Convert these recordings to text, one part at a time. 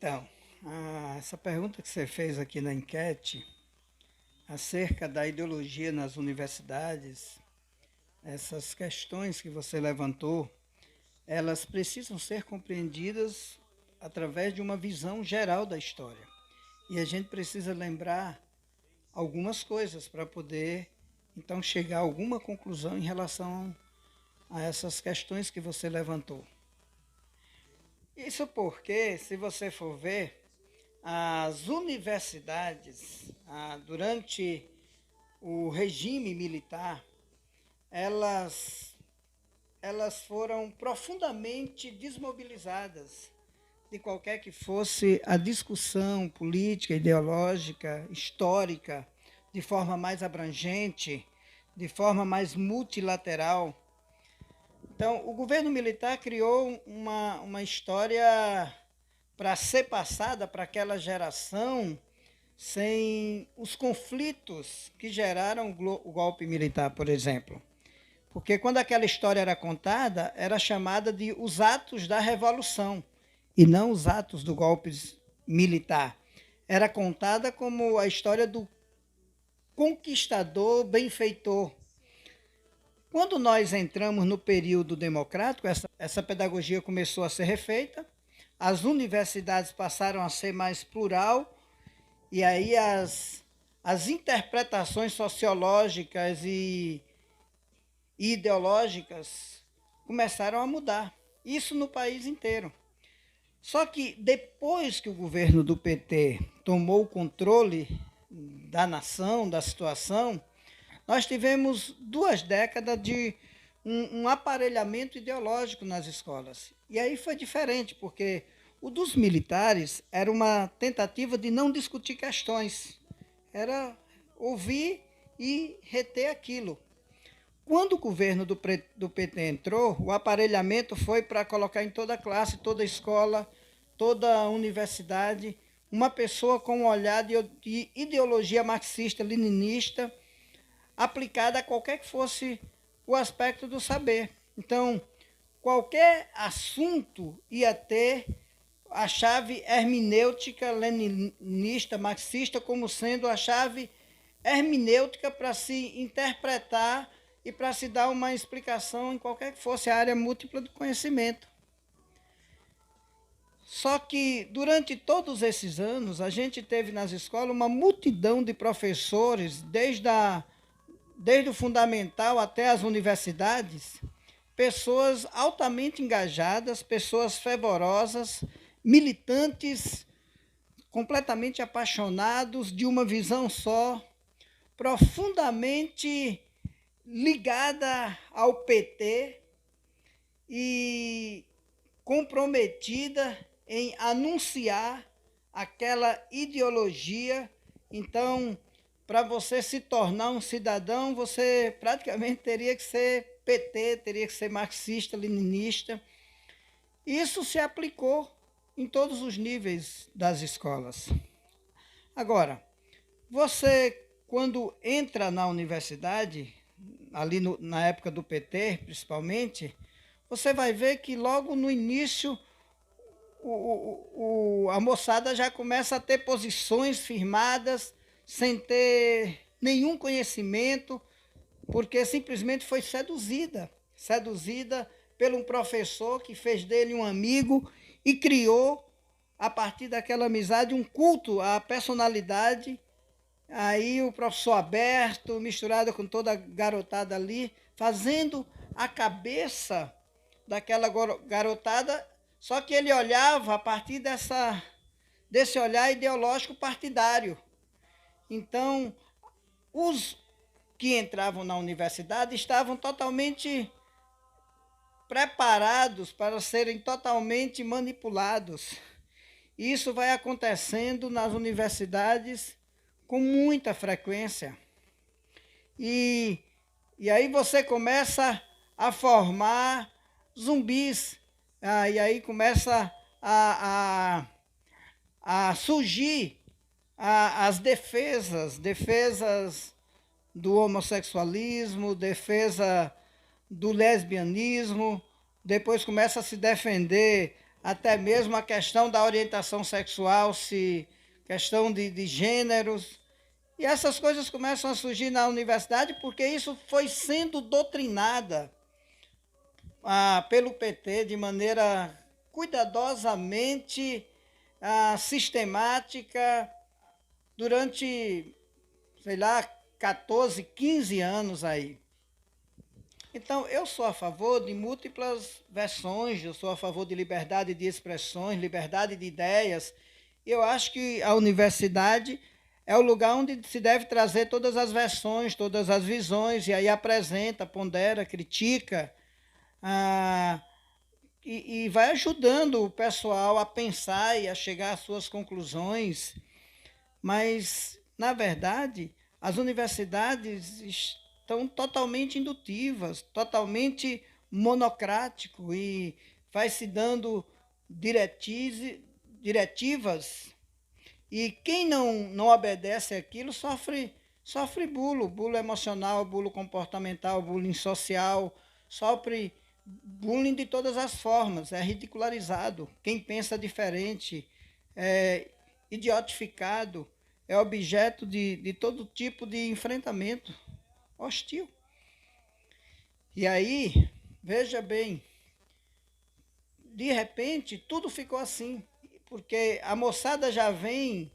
Então, essa pergunta que você fez aqui na enquete, acerca da ideologia nas universidades, essas questões que você levantou, elas precisam ser compreendidas através de uma visão geral da história. E a gente precisa lembrar algumas coisas para poder, então, chegar a alguma conclusão em relação a essas questões que você levantou. Isso porque, se você for ver, as universidades, durante o regime militar, elas, elas foram profundamente desmobilizadas de qualquer que fosse a discussão política, ideológica, histórica, de forma mais abrangente, de forma mais multilateral. Então, o governo militar criou uma história para ser passada para aquela geração sem os conflitos que geraram o golpe militar, por exemplo. Porque quando aquela história era contada, era chamada de os atos da revolução e não os atos do golpe militar. Era contada como a história do conquistador benfeitor. Quando nós entramos no período democrático, essa pedagogia começou a ser refeita, as universidades passaram a ser mais plural, e aí as interpretações sociológicas e ideológicas começaram a mudar. Isso no país inteiro. Só que depois que o governo do PT tomou o controle da nação, da situação, nós tivemos 2 décadas de um aparelhamento ideológico nas escolas. E aí foi diferente, porque o dos militares era uma tentativa de não discutir questões, era ouvir e reter aquilo. Quando o governo do PT entrou, o aparelhamento foi para colocar em toda a classe, toda a escola, toda a universidade, uma pessoa com um olhar de ideologia marxista-leninista, aplicada a qualquer que fosse o aspecto do saber. Então, qualquer assunto ia ter a chave hermenêutica leninista, marxista, como sendo a chave hermenêutica para se interpretar e para se dar uma explicação em qualquer que fosse a área múltipla do conhecimento. Só que, durante todos esses anos, a gente teve nas escolas uma multidão de professores, desde o fundamental até as universidades, pessoas altamente engajadas, pessoas fervorosas, militantes, completamente apaixonados de uma visão só, profundamente ligada ao PT e comprometida em anunciar aquela ideologia. Então, para você se tornar um cidadão, você praticamente teria que ser PT, teria que ser marxista, leninista. Isso se aplicou em todos os níveis das escolas. Agora, você, quando entra na universidade, ali na época do PT, principalmente, você vai ver que logo no início a moçada já começa a ter posições firmadas, sem ter nenhum conhecimento, porque simplesmente foi seduzida por um professor que fez dele um amigo e criou, a partir daquela amizade, um culto à personalidade. Aí o professor aberto, misturado com toda a garotada ali, fazendo a cabeça daquela garotada, só que ele olhava a partir desse olhar ideológico partidário. Então, os que entravam na universidade estavam totalmente preparados para serem totalmente manipulados. Isso vai acontecendo nas universidades com muita frequência. E aí você começa a formar zumbis. E aí começa a surgir as defesas do homossexualismo, defesa do lesbianismo, depois começa a se defender até mesmo a questão da orientação sexual, se questão de gêneros. E essas coisas começam a surgir na universidade porque isso foi sendo doutrinada pelo PT de maneira cuidadosamente sistemática durante, sei lá, 14, 15 anos aí. Então, eu sou a favor de múltiplas versões, eu sou a favor de liberdade de expressões, liberdade de ideias. Eu acho que a universidade é o lugar onde se deve trazer todas as versões, todas as visões, e aí apresenta, pondera, critica, e vai ajudando o pessoal a pensar e a chegar às suas conclusões. Mas, na verdade, as universidades estão totalmente indutivas, totalmente monocrático e vai se dando diretivas e quem não obedece aquilo sofre bulo emocional, bulo comportamental, bullying social, sofre bullying de todas as formas, é ridicularizado. Quem pensa diferente é idiotificado, é objeto de todo tipo de enfrentamento hostil. E aí, veja bem, de repente tudo ficou assim, porque a moçada já vem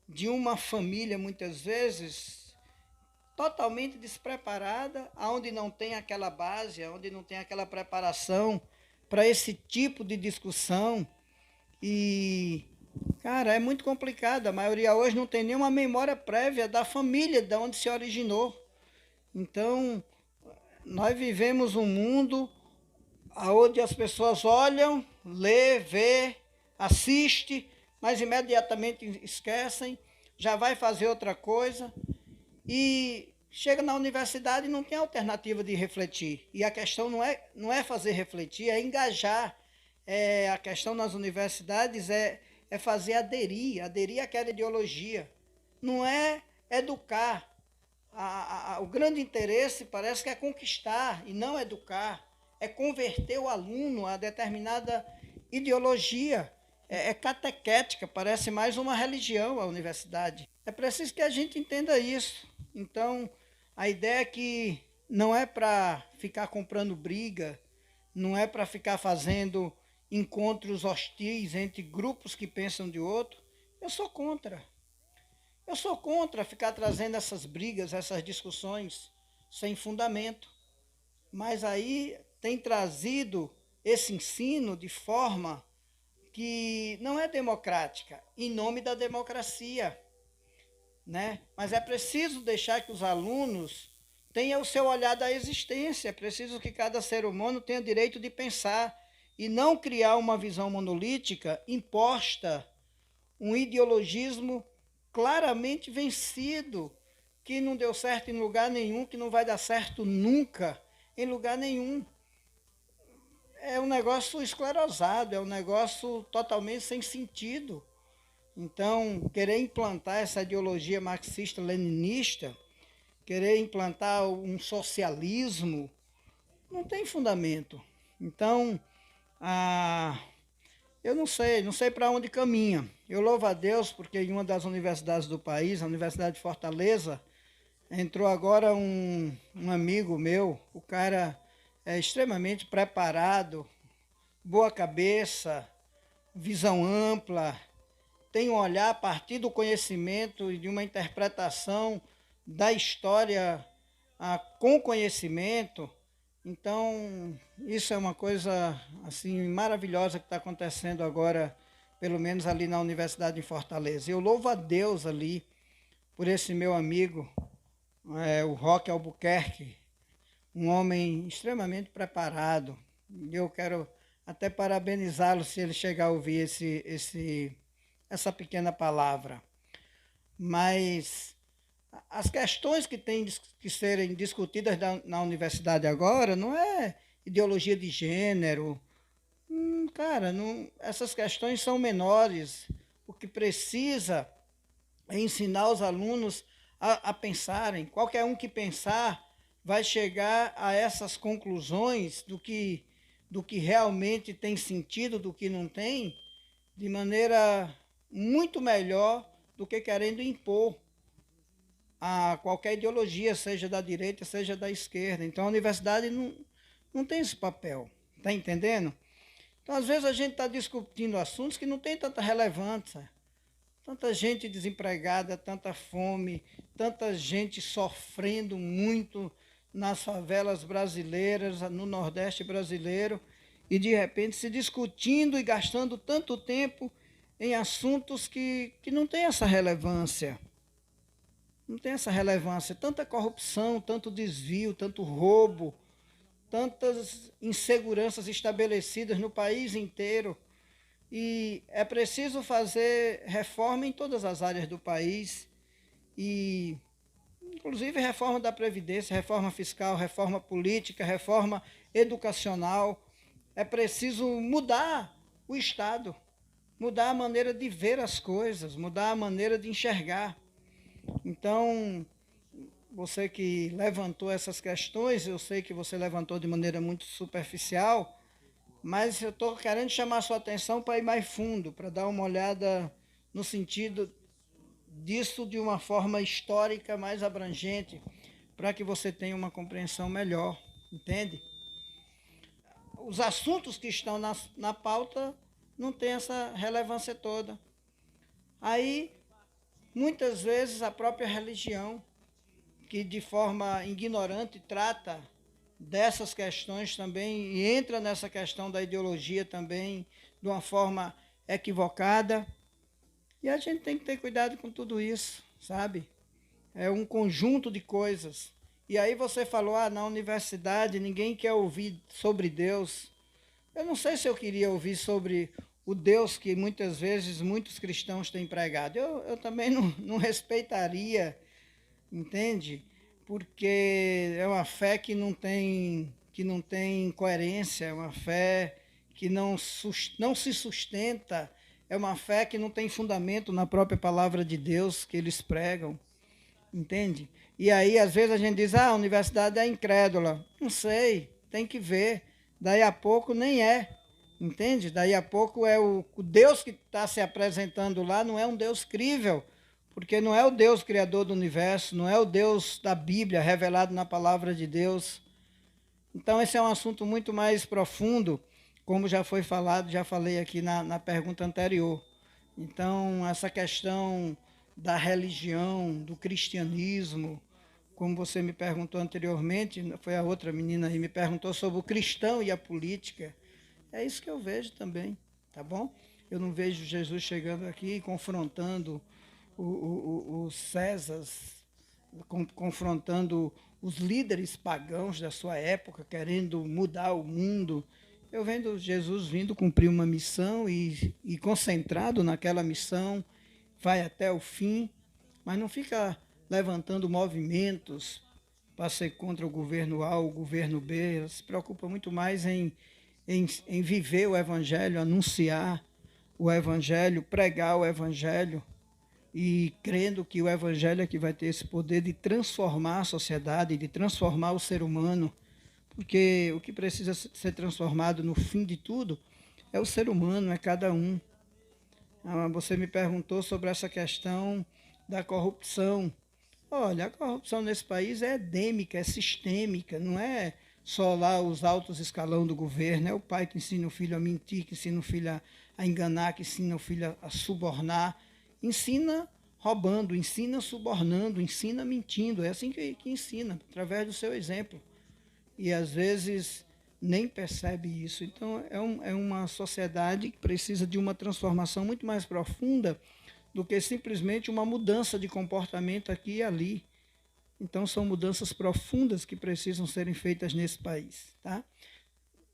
de uma família, muitas vezes, totalmente despreparada, onde não tem aquela base, onde não tem aquela preparação para esse tipo de discussão. E, cara, é muito complicado. A maioria hoje não tem nenhuma memória prévia da família, de onde se originou. Então, nós vivemos um mundo onde as pessoas olham, lê, vê, assiste, mas imediatamente esquecem, já vai fazer outra coisa e chega na universidade e não tem alternativa de refletir. E a questão não é fazer refletir, é engajar. A questão nas universidades é fazer aderir àquela ideologia. Não é educar. O grande interesse parece que é conquistar e não educar. É converter o aluno a determinada ideologia. É catequética, parece mais uma religião a universidade. É preciso que a gente entenda isso. Então, a ideia é que não é para ficar comprando briga, não é para ficar fazendo encontros hostis entre grupos que pensam de outro. Eu sou contra. Eu sou contra ficar trazendo essas brigas, essas discussões sem fundamento. Mas aí tem trazido esse ensino de forma que não é democrática, em nome da democracia, né? Mas é preciso deixar que os alunos tenham o seu olhar da existência, é preciso que cada ser humano tenha direito de pensar e não criar uma visão monolítica imposta, um ideologismo claramente vencido, que não deu certo em lugar nenhum, que não vai dar certo nunca em lugar nenhum. É um negócio esclerosado, é um negócio totalmente sem sentido. Então, querer implantar essa ideologia marxista-leninista, querer implantar um socialismo, não tem fundamento. Então, eu não sei para onde caminha. Eu louvo a Deus porque em uma das universidades do país, a Universidade de Fortaleza, entrou agora um amigo meu, o cara é extremamente preparado, boa cabeça, visão ampla, tem um olhar a partir do conhecimento e de uma interpretação da história com conhecimento. Então, isso é uma coisa assim maravilhosa que está acontecendo agora, pelo menos ali na Universidade de Fortaleza. Eu louvo a Deus ali por esse meu amigo, o Roque Albuquerque, um homem extremamente preparado. Eu quero até parabenizá-lo se ele chegar a ouvir essa pequena palavra. Mas as questões que têm que serem discutidas na universidade agora não é ideologia de gênero. Cara, essas questões são menores. O que precisa é ensinar os alunos a pensarem. Qualquer um que pensar vai chegar a essas conclusões do que realmente tem sentido, do que não tem, de maneira muito melhor do que querendo impor a qualquer ideologia, seja da direita, seja da esquerda. Então a universidade não tem esse papel, está entendendo? Então às vezes a gente está discutindo assuntos que não têm tanta relevância. Tanta gente desempregada, tanta fome, tanta gente sofrendo muito nas favelas brasileiras, no Nordeste brasileiro, e de repente se discutindo e gastando tanto tempo em assuntos que não têm essa relevância. Não tem essa relevância. Tanta corrupção, tanto desvio, tanto roubo, tantas inseguranças estabelecidas no país inteiro. E é preciso fazer reforma em todas as áreas do país, e inclusive reforma da Previdência, reforma fiscal, reforma política, reforma educacional. É preciso mudar o Estado, mudar a maneira de ver as coisas, mudar a maneira de enxergar. Então, você que levantou essas questões, eu sei que você levantou de maneira muito superficial, mas eu estou querendo chamar a sua atenção para ir mais fundo, para dar uma olhada no sentido disso de uma forma histórica mais abrangente, para que você tenha uma compreensão melhor, entende? Os assuntos que estão na pauta não têm essa relevância toda. Aí, muitas vezes, a própria religião, que de forma ignorante trata dessas questões também, e entra nessa questão da ideologia também, de uma forma equivocada. E a gente tem que ter cuidado com tudo isso, sabe? É um conjunto de coisas. E aí você falou, na universidade ninguém quer ouvir sobre Deus. Eu não sei se eu queria ouvir sobre o Deus que muitas vezes muitos cristãos têm pregado. Eu também não respeitaria, entende? Porque é uma fé que não tem coerência, é uma fé que não se sustenta, é uma fé que não tem fundamento na própria palavra de Deus que eles pregam, entende? E aí, às vezes, a gente diz, a universidade é incrédula. Não sei, tem que ver. Daí a pouco nem é, entende? Daí a pouco é o Deus que está se apresentando lá, não é um Deus crível, porque não é o Deus criador do universo, não é o Deus da Bíblia revelado na palavra de Deus. Então esse é um assunto muito mais profundo, como já foi falado, já falei aqui na pergunta anterior. Então essa questão da religião, do cristianismo, como você me perguntou anteriormente, foi a outra menina aí, me perguntou sobre o cristão e a política. É isso que eu vejo também, tá bom? Eu não vejo Jesus chegando aqui confrontando os Césares, confrontando os líderes pagãos da sua época, querendo mudar o mundo. Eu vendo Jesus vindo cumprir uma missão e concentrado naquela missão, vai até o fim, mas não fica levantando movimentos para ser contra o governo A ou o governo B. Ele se preocupa muito mais em viver o Evangelho, anunciar o Evangelho, pregar o Evangelho, e crendo que o Evangelho é que vai ter esse poder de transformar a sociedade, de transformar o ser humano, porque o que precisa ser transformado no fim de tudo é o ser humano, é cada um. Você me perguntou sobre essa questão da corrupção. Olha, a corrupção nesse país é endêmica, é sistêmica, não é só lá os altos escalão do governo, é o pai que ensina o filho a mentir, que ensina o filho a enganar, que ensina o filho a subornar. Ensina roubando, ensina subornando, ensina mentindo. É assim que ensina, através do seu exemplo. E às vezes nem percebe isso. Então é uma sociedade que precisa de uma transformação muito mais profunda do que simplesmente uma mudança de comportamento aqui e ali. Então são mudanças profundas que precisam serem feitas nesse país, tá?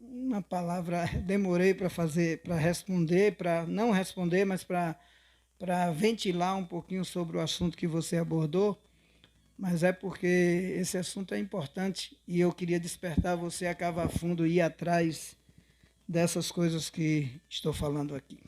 Uma palavra, demorei para responder, para não responder, mas para ventilar um pouquinho sobre o assunto que você abordou, mas é porque esse assunto é importante e eu queria despertar você a cavar fundo e ir atrás dessas coisas que estou falando aqui.